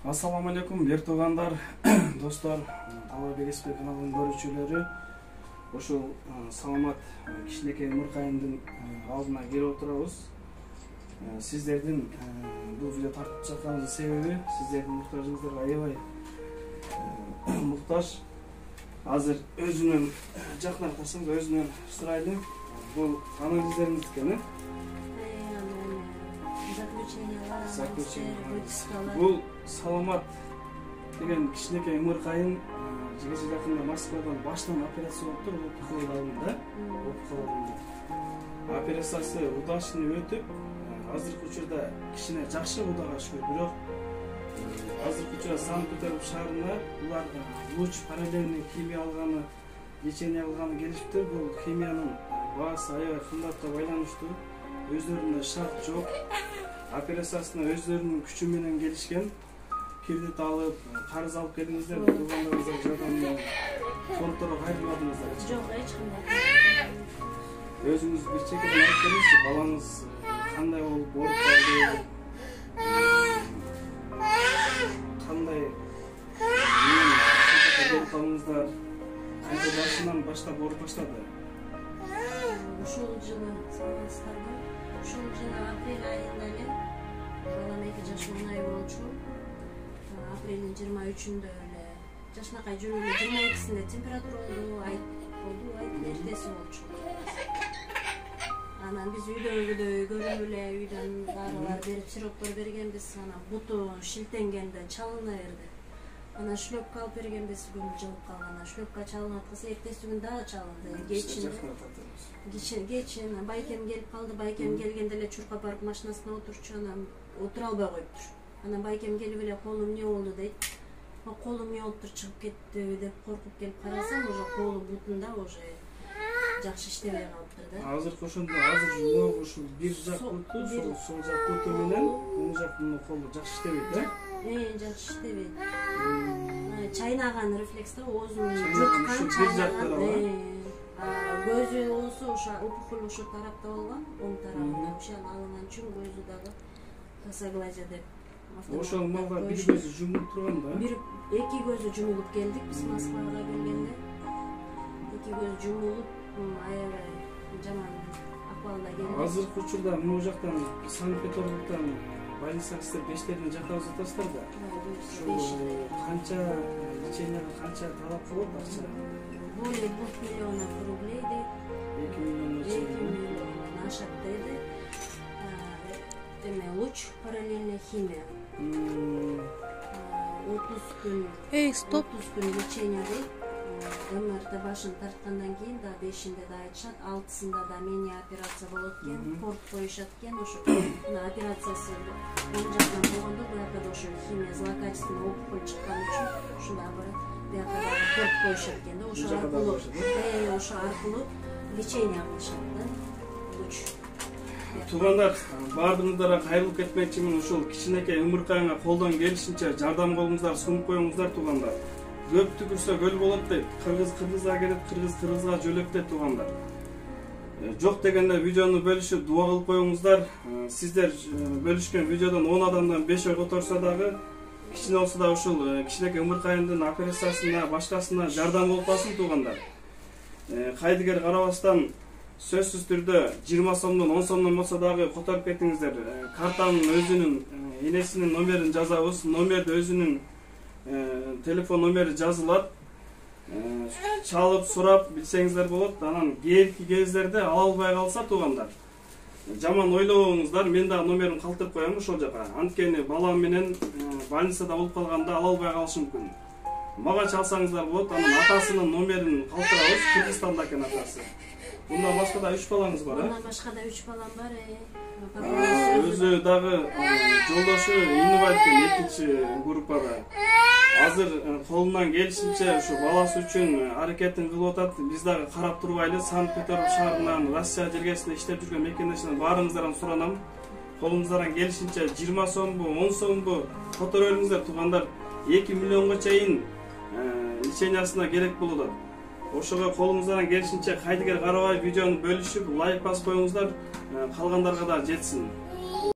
Assalamu алейкум, бер туугандар, достор, Талай Бегеспек каналынын көрүүчүлөрү. Ошол саламат кичинекей Мыркайымдын алдына келип отурабыз. Сиздердин бул видео тартып чыкканыбыздын себеби сиздердин муктажыңыздарга аябай муктаж. Азыр өзүнөн жакынартасың, өзүнөн сурайлы. Бул анализдериңиздики экен, Бул саламат деген кичинекей Мыркайым жеке жакында Москвадан баштан операция болуптур, опухолдун. Операциясы удачный өтүп, азыркы учурда кичине жакшы удага шүгүр, бирок азыркы учурда Санкт-Петербург шаарында булар луч параллельный химия алганы, лечение алганы келишиптир. Бул химиянын баасы аябай кымбатка байланыштуу, өздөрүнүн шарт жок. Операциясына өздөрүнүн күчү менен келишкен. Кредит алып, карыз алып келдиңиздер, туугандарыңызга жардам фонддорго кайрылмадыңыздар? Жок, эч кандай. Өзүңүз бир чекеден айтып бериңизчи, балаңыз кандай болуп калды? Кандай болуп калдыңыздар? Канча жашынан баштап ооруп баштады? Ушул жылы саламатсыздарбы? Ушул жылы апрель айында эле балам 2 жашынан ай болчу. Апрелдин 23-үндө эле жашынакай жүрүп 22-синде температура болду, айт эртеси болчу. Анан биз үйдөгүдөй көрүп эле үйдөн дарылар берип, сироптор бергенбиз. Анан буту шилтенгенде чалына берди. Анан шлепка алып бергенбиз, көмүр жылып калган. Шлепка чалынат кылса, эртеси күн дагы чалынды. Кечин байкем келип калды. Байкем келгенде эле чуркап барып машинасына отурчу, анан отура албай коюптур. Анан байкем келип эле колум эмне болду дейт. Колум эмне болуптур, чыгып кетти деп коркуп келип карасам, уже колу бутунда уже жакшы иштебей калыптыр да. Азыркы ошондо ушул бир жак буту, сол жак буту менен оң жактын колу жакшы иштебейт да? Жакшы иштебейт. Чайнаган рефлекс да, оозун жуткан, чайнаган. Көзү болсо ошо опухоль ошо тарапта болгон, оң тарабында ушан алынган үчүн көзү дагы косоглазия деп. Ошол малда бир көзү жумулуп турган да? Эки көзү жумулуп келдик биз Москвага келгенде. Эки көзү жумулуп, аябай жаман акыбалда келди. Азыркы учурда могу жактан Санкт-Петербургдан больницага сиздер бештерине жатабыз атасыздар да? Канча леченияга канча талап кылат акча? Более 2 миллионов рублей дейт. 2 миллиондан ашат деди. Луч параллельная химия. 30 күн лечение дейт. МРТ башын тарткандан кийин да 5-inde да айтышат, 6-сында да мени операция болот экен, порт коюшат экен. Ошо операциясы оң жактан болгондо, буяка да ошо химия злокачественный опухоль чыккан үчүн ушундай аппарат буяка да порт коюшат экен да. Ошо аркылуу лечение кылышат да. Луч. Туугандар, баардыгыңыздарга кайрылып кетмекчимин. Ушул кичинекей Мыркайымга колдон келишинче жардам колуңуздар сунуп коюңуздар туугандар. Көп түкүрсө көл болот дейт. Кыргыз кыргызга келет, кыргыз кыргызга жөлөк дейт туугандар. Жок дегенде видеону бөлүшүп дуа кылып коюңуздар. Сиздер бөлүшкөн видеодон 10 адамдан 5 которсо дагы кичине болсо да ушул кичинекей Мыркайымдын операциясына, башкасына жардам болуп калсын туугандар. Кайдыгер карабастан сөзсүз түрдө 20 сомдон 10 сомдон болсо дагы которуп кетиңиздер. Картанын өзүнүн энесинин номерин жазабыз. Номерде өзүнүн телефон номери жазылат. Чалып сурап билсеңиздер болот. Анан кийинки кездерде ала албай калса туугандар, жаман ойлобоңуздар. Мен дагы номерин калтырып коем ошол жака. Анткени балам менен больницада болуп калганда ала албай калышы мүмкүн. Мага чалсаңыздар болот. Анан атасынын номерин калтырабыз. Кыргызстанда экен атасы. Bundan başka da 3 balаңыз бар, Bundan başka da 3 balam var. Өзү дагы жолдошу инвалид экен, 2-чи группада. Азыр колунан келишинче ушу баласы үчүн аракетин кылып атат. Биз дагы карап турбайлы. Санкт-Петербург шаарынан Россия жергесинде иштеп жүргөн мекендешинен баарыңыздардан суранам. Колуңуздардан келишинче 20 сомбу, 10 сомбу которуп бериңиздер туугандар. 2 миллионго чейин лечениясына керек болот. Ошого колуңуздан келишинче кайдыгер карабай видеону бөлүшүп, лайк басып коюңуздар, калгандарга да жетсин.